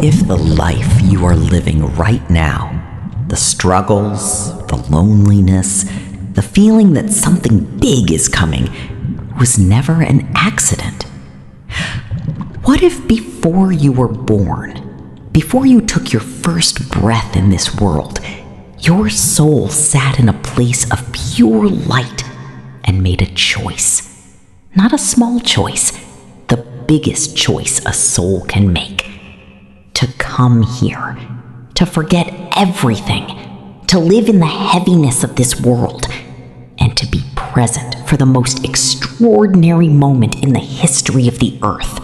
if the life you are living right now, the struggles, the loneliness, the feeling that something big is coming, was never an accident? What if before you were born, before you took your first breath in this world, your soul sat in a place of pure light and made a choice? Not a small choice, the biggest choice a soul can make. To come here, to forget everything, to live in the heaviness of this world, and to be present for the most extraordinary moment in the history of the earth.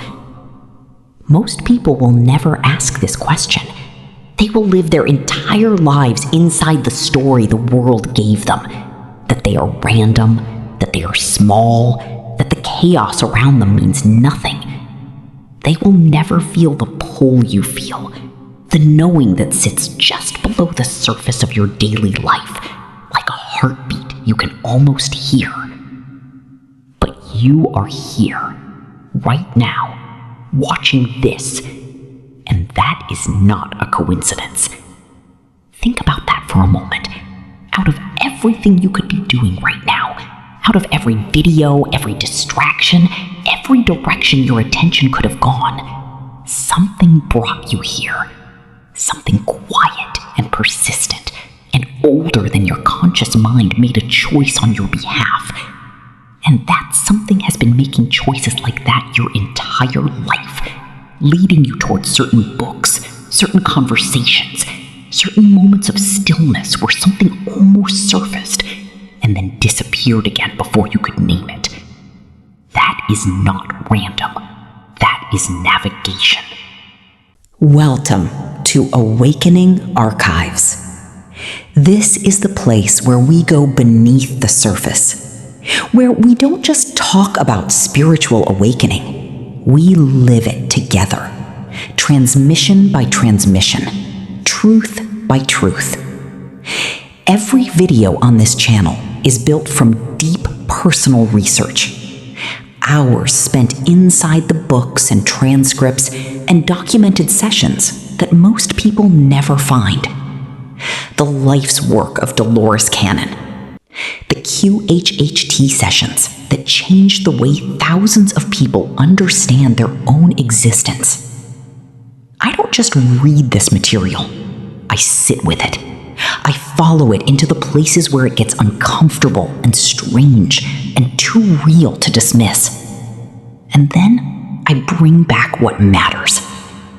Most people will never ask this question. They will live their entire lives inside the story the world gave them, that they are random, that they are small, that the chaos around them means nothing. They will never feel the pull you feel, the knowing that sits just below the surface of your daily life, like a heartbeat you can almost hear. But you are here, right now, watching this, and that is not a coincidence. Think about that for a moment. Out of everything you could be doing right now, out of every video, every distraction, every direction your attention could have gone, something brought you here. Something quiet and persistent and older than your conscious mind made a choice on your behalf. And that something has been making choices like that your entire life, leading you towards certain books, certain conversations, certain moments of stillness where something almost surfaced and then disappeared again before you could name it. That is not random. That is navigation. Welcome to Awakening Archives. This is the place where we go beneath the surface, where we don't just talk about spiritual awakening, we live it together, transmission by transmission, truth by truth. Every video on this channel is built from deep personal research. Hours spent inside the books and transcripts and documented sessions that most people never find. The life's work of Dolores Cannon. The QHHT sessions that changed the way thousands of people understand their own existence. I don't just read this material. I sit with it. I follow it into the places where it gets uncomfortable and strange and too real to dismiss. And then I bring back what matters,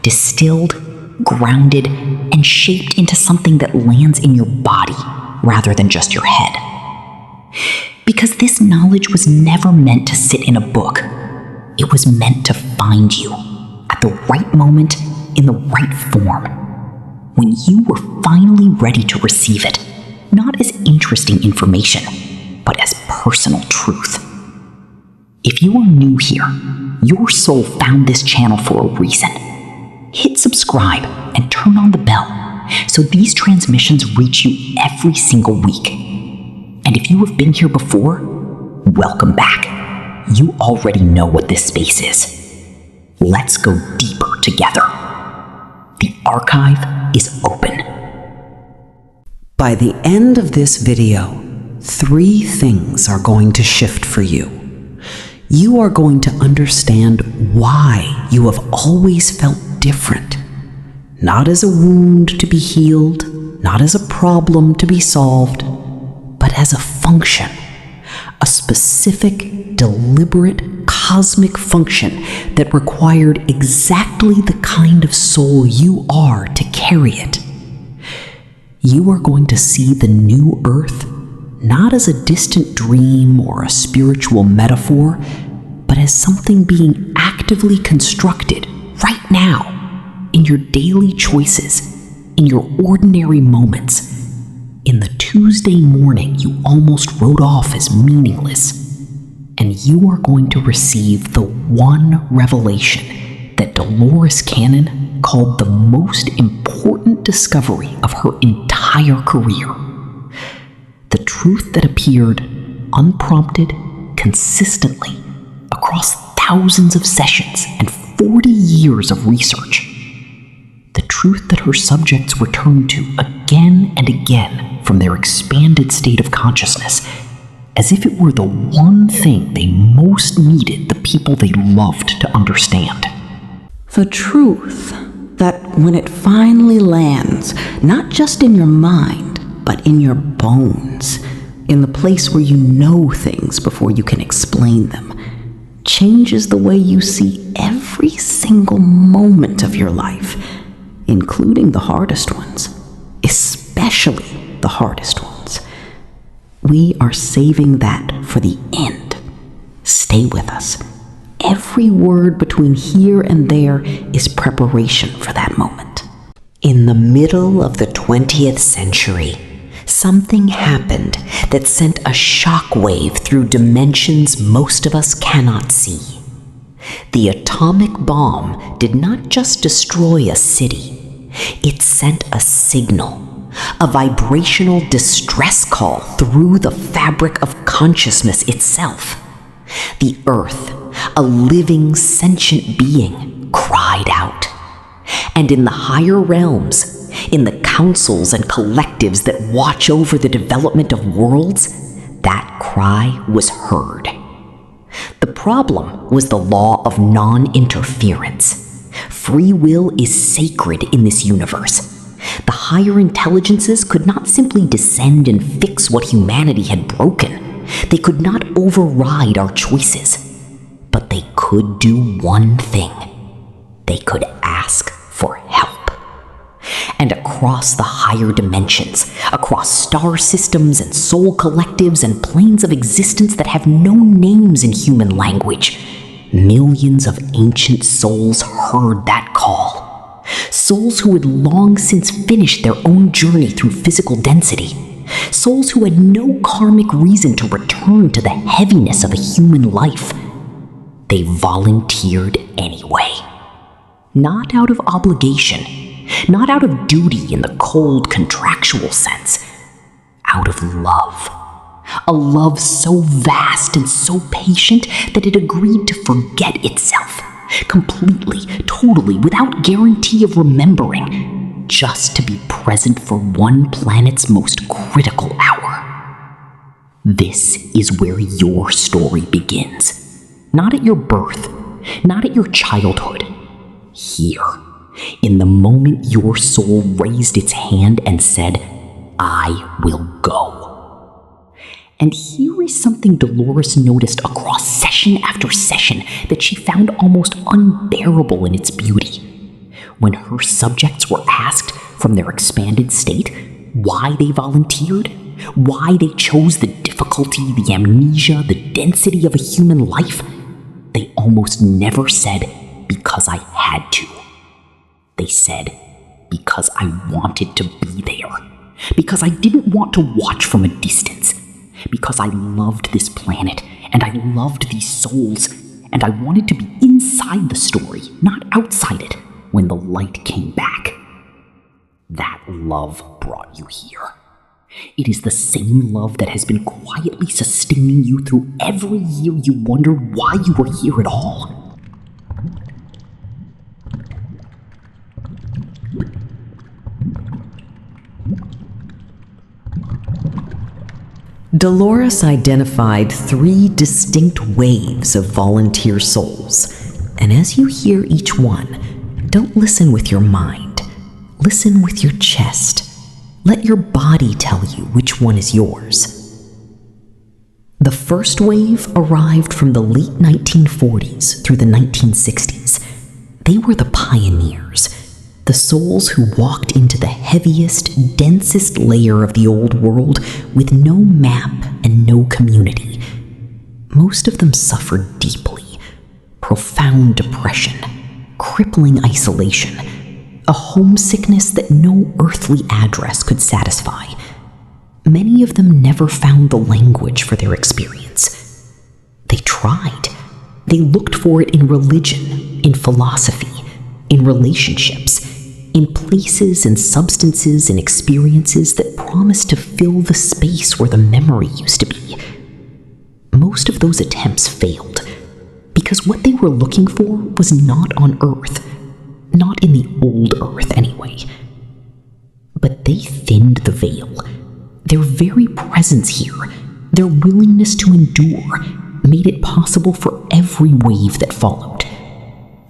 distilled, grounded, and shaped into something that lands in your body rather than just your head. Because this knowledge was never meant to sit in a book. It was meant to find you at the right moment in the right form, when you were finally ready to receive it, not as interesting information, but as personal truth. If you are new here, your soul found this channel for a reason. Hit subscribe and turn on the bell so these transmissions reach you every single week. And if you have been here before, welcome back. You already know what this space is. Let's go deeper together. The archive is open. By the end of this video, 3 things are going to shift for you. You are going to understand why you have always felt different. Not as a wound to be healed, not as a problem to be solved, but as a function. A specific, deliberate, cosmic function that required exactly the kind of soul you are to carry it. You are going to see the new earth not as a distant dream or a spiritual metaphor, but as something being actively constructed right now in your daily choices, in your ordinary moments, in the Tuesday morning you almost wrote off as meaningless. And you are going to receive the one revelation that Dolores Cannon called the most important discovery of her entire career. The truth that appeared unprompted, consistently, across thousands of sessions and 40 years of research. truth that her subjects returned to again and again from their expanded state of consciousness, as if it were the one thing they most needed the people they loved to understand. The truth that when it finally lands, not just in your mind, but in your bones, in the place where you know things before you can explain them, changes the way you see every single moment of your life, including the hardest ones, especially the hardest ones. We are saving that for the end. Stay with us. Every word between here and there is preparation for that moment. In the middle of the 20th century, something happened that sent a shockwave through dimensions most of us cannot see. The atomic bomb did not just destroy a city, it sent a signal, a vibrational distress call through the fabric of consciousness itself. The earth, a living, sentient being, cried out. And in the higher realms, in the councils and collectives that watch over the development of worlds, that cry was heard. The problem was the law of non-interference. Free will is sacred in this universe. The higher intelligences could not simply descend and fix what humanity had broken. They could not override our choices. But they could do one thing. They could ask for help. And across the higher dimensions, across star systems and soul collectives and planes of existence that have no names in human language, millions of ancient souls heard that call. Souls who had long since finished their own journey through physical density. Souls who had no karmic reason to return to the heaviness of a human life. They volunteered anyway. Not out of obligation, not out of duty in the cold contractual sense, out of love. A love so vast and so patient that it agreed to forget itself, completely, totally, without guarantee of remembering, just to be present for one planet's most critical hour. This is where your story begins. Not at your birth, not at your childhood. Here, in the moment your soul raised its hand and said, "I will go." And here is something Dolores noticed across session after session that she found almost unbearable in its beauty. When her subjects were asked from their expanded state why they volunteered, why they chose the difficulty, the amnesia, the density of a human life, they almost never said, "Because I had to." They said, "Because I wanted to be there. Because I didn't want to watch from a distance. Because I loved this planet, and I loved these souls, and I wanted to be inside the story, not outside it, when the light came back." That love brought you here. It is the same love that has been quietly sustaining you through every year you wondered why you were here at all. Dolores identified 3 distinct waves of volunteer souls, and as you hear each one, don't listen with your mind. Listen with your chest. Let your body tell you which one is yours. The first wave arrived from the late 1940s through the 1960s. They were the pioneers, the souls who walked into the heaviest, densest layer of the old world with no map and no community. Most of them suffered deeply. Profound depression, crippling isolation, a homesickness that no earthly address could satisfy. Many of them never found the language for their experience. They tried. They looked for it in religion, in philosophy, in relationships, in places and substances and experiences that promised to fill the space where the memory used to be. Most of those attempts failed, because what they were looking for was not on Earth, Not in the old Earth, anyway. But they thinned the veil. Their very presence here, their willingness to endure, made it possible for every wave that followed.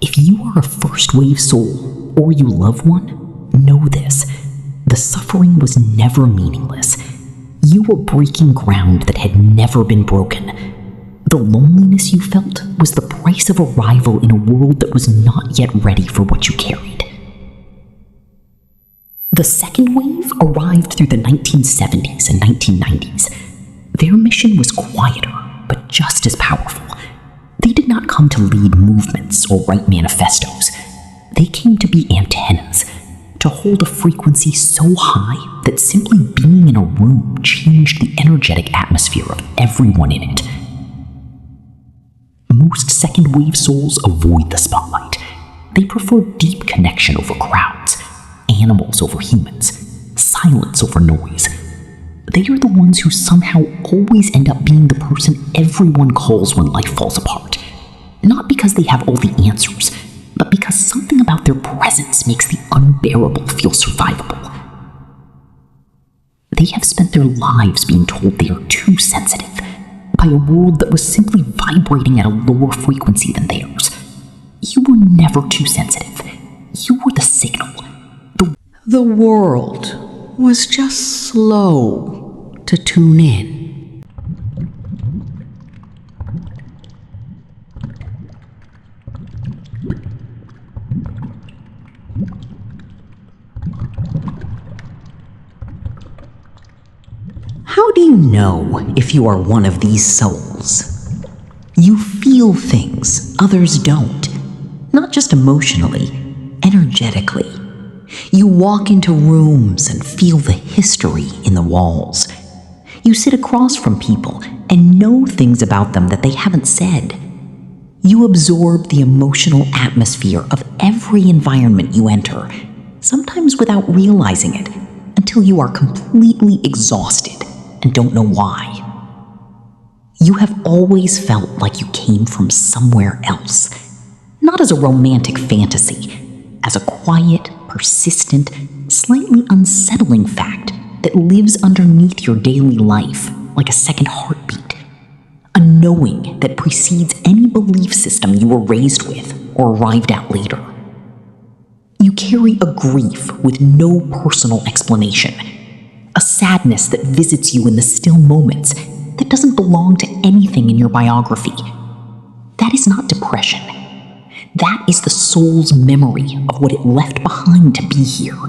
If you are a first-wave soul, or you love one, know this. The suffering was never meaningless. You were breaking ground that had never been broken. The loneliness you felt was the price of arrival in a world that was not yet ready for what you carried. The second wave arrived through the 1970s and 1990s. Their mission was quieter, but just as powerful. They did not come to lead movements or write manifestos. They came to be antennas, to hold a frequency so high that simply being in a room changed the energetic atmosphere of everyone in it. Most second-wave souls avoid the spotlight. They prefer deep connection over crowds, animals over humans, silence over noise. They are the ones who somehow always end up being the person everyone calls when life falls apart. Not because they have all the answers, but because something about their presence makes the unbearable feel survivable. They have spent their lives being told they are too sensitive by a world that was simply vibrating at a lower frequency than theirs. You were never too sensitive. You were the signal. The world was just slow to tune in. How do you know if you are one of these souls? You feel things others don't, not just emotionally, energetically. You walk into rooms and feel the history in the walls. You sit across from people and know things about them that they haven't said. You absorb the emotional atmosphere of every environment you enter, sometimes without realizing it, until you are completely exhausted and don't know why. You have always felt like you came from somewhere else, not as a romantic fantasy, as a quiet, persistent, slightly unsettling fact that lives underneath your daily life like a second heartbeat, a knowing that precedes any belief system you were raised with or arrived at later. You carry a grief with no personal explanation, a sadness that visits you in the still moments that doesn't belong to anything in your biography. That is not depression. That is the soul's memory of what it left behind to be here.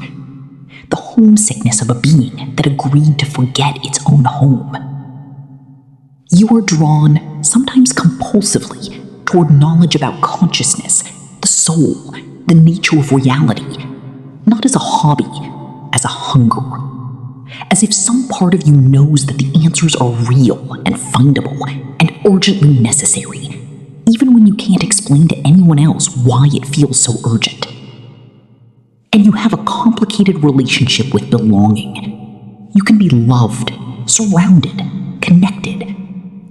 The homesickness of a being that agreed to forget its own home. You are drawn, sometimes compulsively, toward knowledge about consciousness, the soul, the nature of reality, not as a hobby, as a hunger. As if some part of you knows that the answers are real and findable and urgently necessary, even when you can't explain to anyone else why it feels so urgent. And you have a complicated relationship with belonging. You can be loved, surrounded, connected,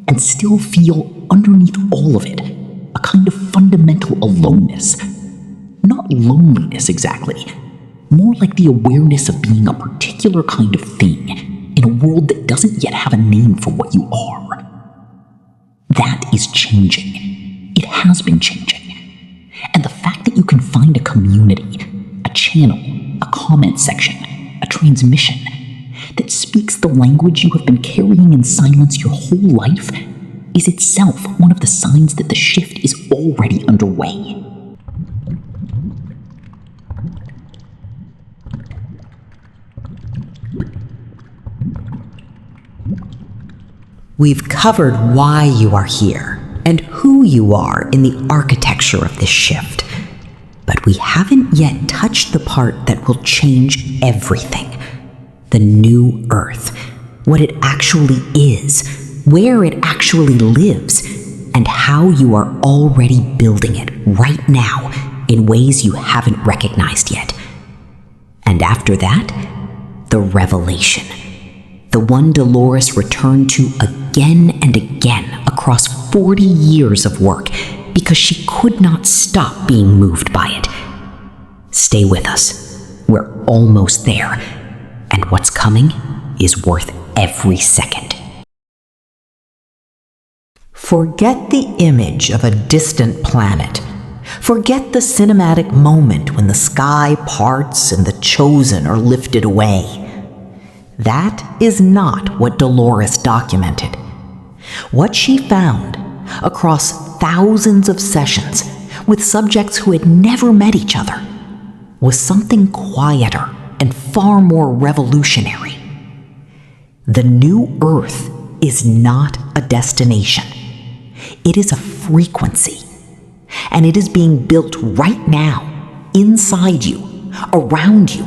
and still feel underneath all of it a kind of fundamental aloneness. Not loneliness exactly, more like the awareness of being a particular kind of thing in a world that doesn't yet have a name for what you are. That is changing. It has been changing. And the fact that you can find a community, a channel, a comment section, a transmission that speaks the language you have been carrying in silence your whole life is itself one of the signs that the shift is already underway. We've covered why you are here and who you are in the architecture of this shift, but we haven't yet touched the part that will change everything. The new Earth, what it actually is, where it actually lives, and how you are already building it right now in ways you haven't recognized yet. And after that, the revelation. The one Dolores returned to again and again across 40 years of work because she could not stop being moved by it. Stay with us. We're almost there, and what's coming is worth every second. Forget the image of a distant planet. Forget the cinematic moment when the sky parts and the chosen are lifted away. That is not what Dolores documented. What she found, across thousands of sessions with subjects who had never met each other, was something quieter and far more revolutionary. The new Earth is not a destination. It is a frequency, and it is being built right now, inside you, around you,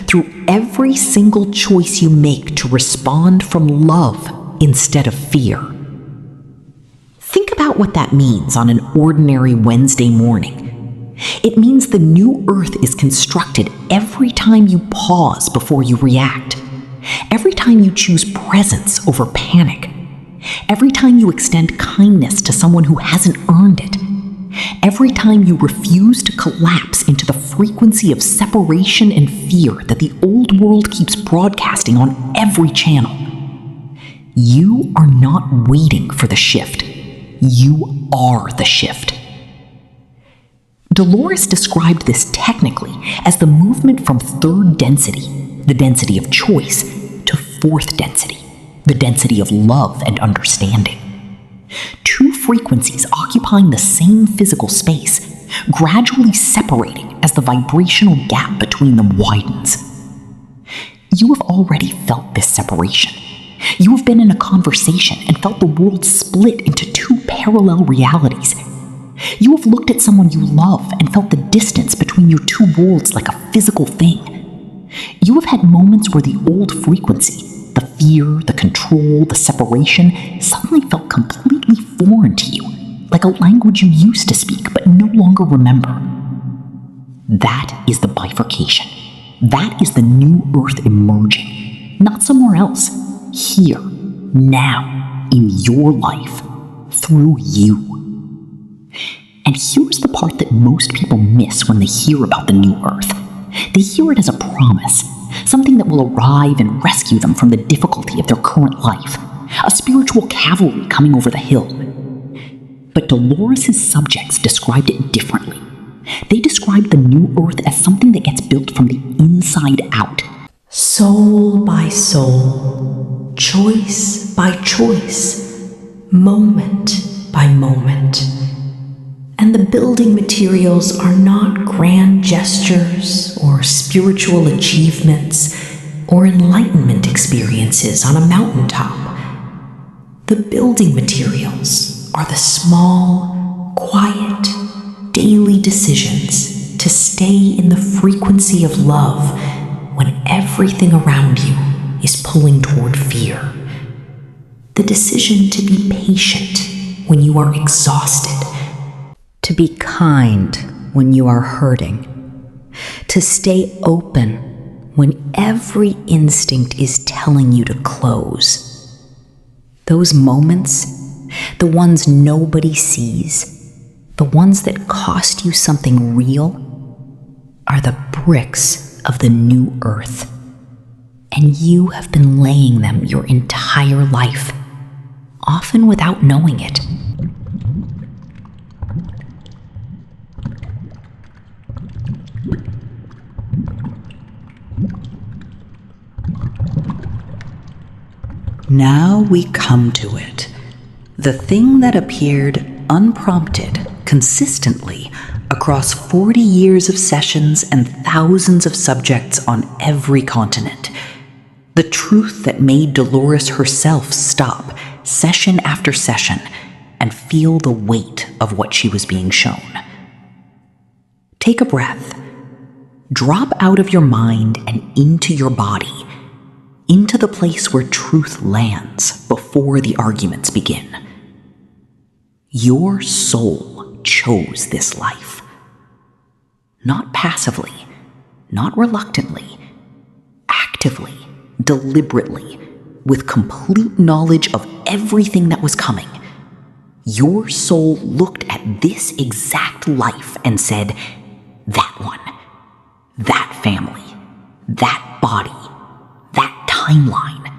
through every single choice you make to respond from love instead of fear. Think about what that means on an ordinary Wednesday morning. It means the new Earth is constructed every time you pause before you react, every time you choose presence over panic, every time you extend kindness to someone who hasn't earned it, every time you refuse to collapse into the frequency of separation and fear that the old world keeps broadcasting on every channel. You are not waiting for the shift. You are the shift. Dolores described this technically as the movement from third density, the density of choice, to fourth density, the density of love and understanding. Two frequencies occupying the same physical space, gradually separating as the vibrational gap between them widens. You have already felt this separation. You have been in a conversation and felt the world split into two parallel realities. You have looked at someone you love and felt the distance between your two worlds like a physical thing. You have had moments where the old frequency, the fear, the control, the separation, suddenly felt completely foreign to you, like a language you used to speak but no longer remember. That is the bifurcation. That is the new Earth emerging, not somewhere else, here, now, in your life, through you. And here's the part that most people miss when they hear about the new Earth. They hear it as a promise, something that will arrive and rescue them from the difficulty of their current life, a spiritual cavalry coming over the hill. But Dolores' subjects described it differently. They described the new Earth as something that gets built from the inside out. Soul by soul, choice by choice, moment by moment. And the building materials are not grand gestures or spiritual achievements or enlightenment experiences on a mountaintop. The building materials are the small, quiet, daily decisions to stay in the frequency of love when everything around you is pulling toward fear. The decision to be patient when you are exhausted. To be kind when you are hurting. To stay open when every instinct is telling you to close. Those moments, the ones nobody sees, the ones that cost you something real, are the bricks of the new Earth. And you have been laying them your entire life, often without knowing it. Now we come to it. The thing that appeared unprompted, consistently, across 40 years of sessions and thousands of subjects on every continent. The truth that made Dolores herself stop, session after session, and feel the weight of what she was being shown. Take a breath. Drop out of your mind and into your body, into the place where truth lands before the arguments begin. Your soul chose this life. Not passively, not reluctantly, actively, deliberately, with complete knowledge of everything that was coming. Your soul looked at this exact life and said, "That one. That family, that body, that timeline,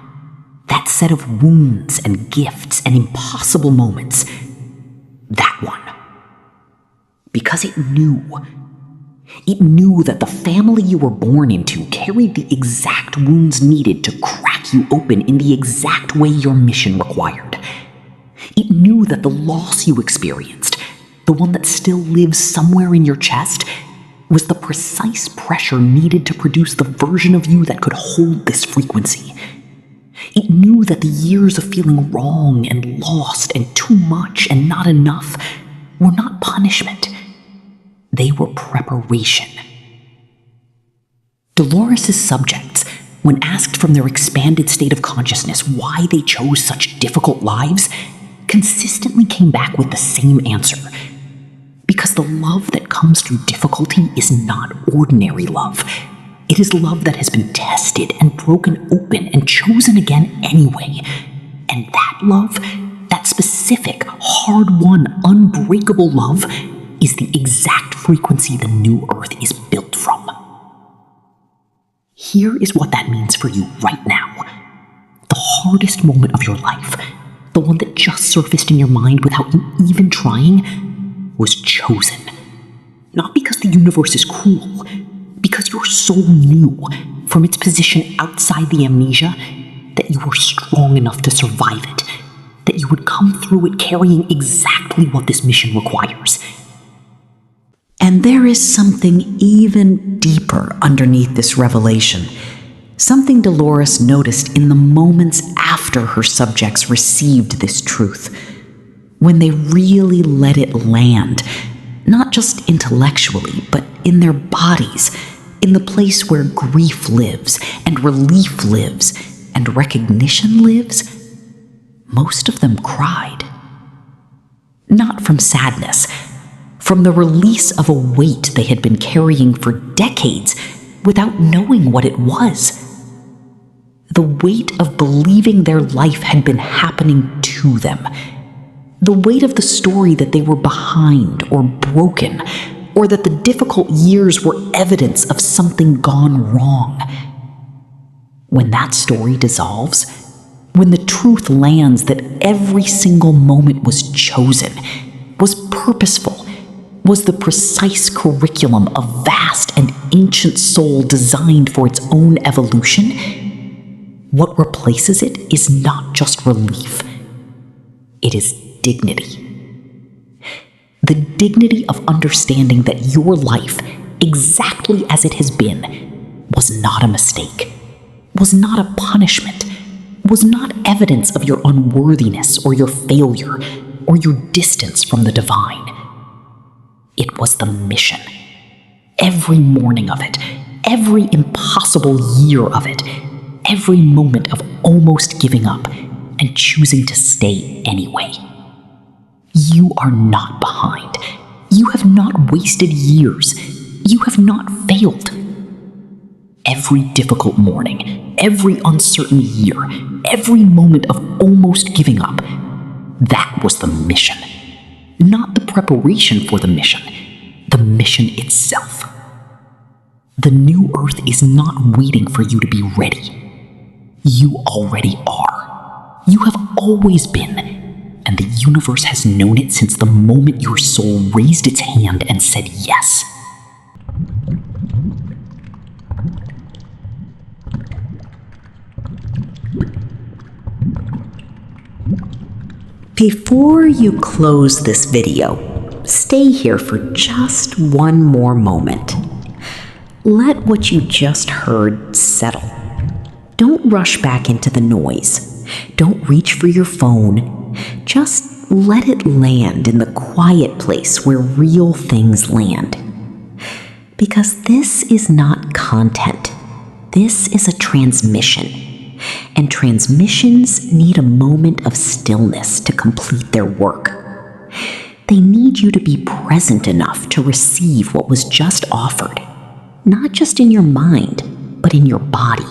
that set of wounds and gifts and impossible moments, that one. Because it knew that the family you were born into carried the exact wounds needed to crack you open in the exact way your mission required. It knew that the loss you experienced, the one that still lives somewhere in your chest, was the precise pressure needed to produce the version of you that could hold this frequency. It knew that the years of feeling wrong and lost and too much and not enough were not punishment. They were preparation. Dolores' subjects, when asked from their expanded state of consciousness why they chose such difficult lives, consistently came back with the same answer. Because the love that comes through difficulty is not ordinary love. It is love that has been tested and broken open and chosen again anyway. And that love, that specific, hard-won, unbreakable love, is the exact frequency the new Earth is built from. Here is what that means for you right now. The hardest moment of your life, the one that just surfaced in your mind without you even trying, was chosen. Not because the universe is cruel, because your soul knew, from its position outside the amnesia, that you were strong enough to survive it, that you would come through it carrying exactly what this mission requires. And there is something even deeper underneath this revelation, something Dolores noticed in the moments after her subjects received this truth, when they really let it land, not just intellectually, but in their bodies, in the place where grief lives, and relief lives, and recognition lives. Most of them cried. Not from sadness, from the release of a weight they had been carrying for decades without knowing what it was. The weight of believing their life had been happening to them. The weight of the story that they were behind or broken, or that the difficult years were evidence of something gone wrong. When that story dissolves, when the truth lands that every single moment was chosen, was purposeful, was the precise curriculum of vast and ancient soul designed for its own evolution, what replaces it is not just relief. It is dignity. The dignity of understanding that your life, exactly as it has been, was not a mistake, was not a punishment, was not evidence of your unworthiness or your failure or your distance from the divine. It was the mission. Every morning of it, every impossible year of it, every moment of almost giving up and choosing to stay anyway. You are not behind. You have not wasted years. You have not failed. Every difficult morning, every uncertain year, every moment of almost giving up, that was the mission. Not the preparation for the mission itself. The new Earth is not waiting for you to be ready. You already are. You have always been, and the universe has known it since the moment your soul raised its hand and said yes. Before you close this video, stay here for just one more moment. Let what you just heard settle. Don't rush back into the noise. Don't reach for your phone. Just let it land in the quiet place where real things land. Because this is not content. This is a transmission. And transmissions need a moment of stillness to complete their work. They need you to be present enough to receive what was just offered, not just in your mind, but in your body,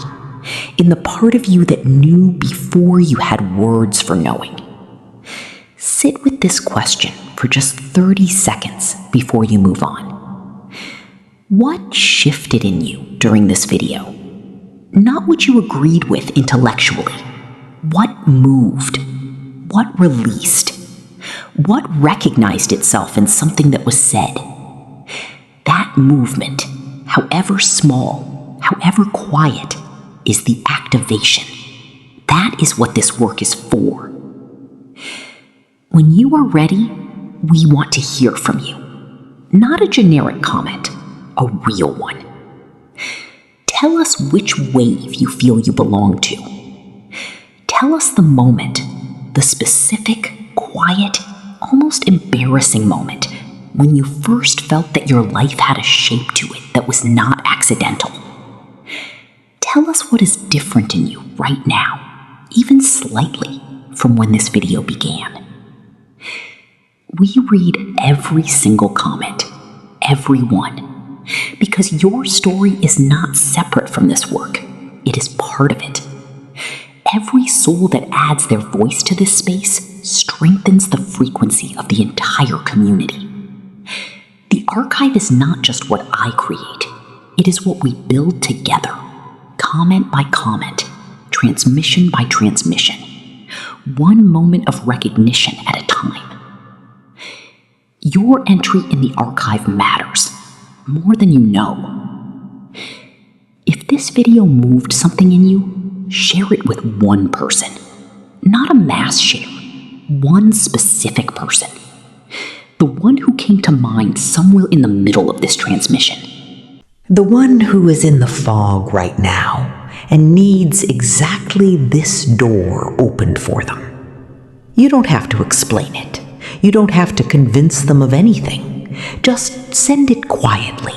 in the part of you that knew before you had words for knowing. Sit with this question for just 30 seconds before you move on. What shifted in you during this video? Not what you agreed with intellectually. What moved? What released? What recognized itself in something that was said? That movement, however small, however quiet, is the activation. That is what this work is for. When you are ready, we want to hear from you. Not a generic comment, a real one. Tell us which wave you feel you belong to. Tell us the moment, the specific, quiet, almost embarrassing moment when you first felt that your life had a shape to it that was not accidental. Tell us what is different in you right now, even slightly, from when this video began. We read every single comment, every one, because your story is not separate from this work. It is part of it. Every soul that adds their voice to this space strengthens the frequency of the entire community. The archive is not just what I create. It is what we build together, comment by comment, transmission by transmission, one moment of recognition at a time. Your entry in the archive matters, more than you know. If this video moved something in you, share it with one person. Not a mass share, one specific person. The one who came to mind somewhere in the middle of this transmission. The one who is in the fog right now and needs exactly this door opened for them. You don't have to explain it. You don't have to convince them of anything. Just send it quietly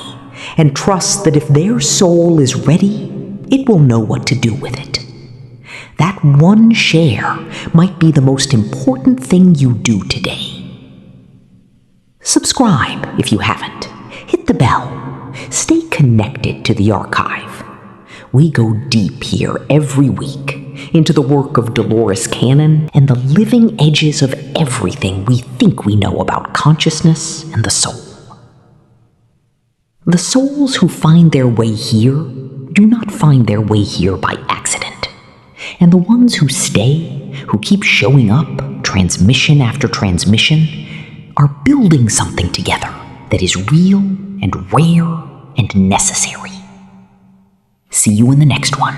and trust that if their soul is ready, it will know what to do with it. That one share might be the most important thing you do today. Subscribe if you haven't. Hit the bell. Stay connected to the archive. We go deep here every week into the work of Dolores Cannon and the living edges of everything we think we know about consciousness and the soul. The souls who find their way here do not find their way here by accident. And the ones who stay, who keep showing up, transmission after transmission, are building something together that is real and rare and necessary. See you in the next one.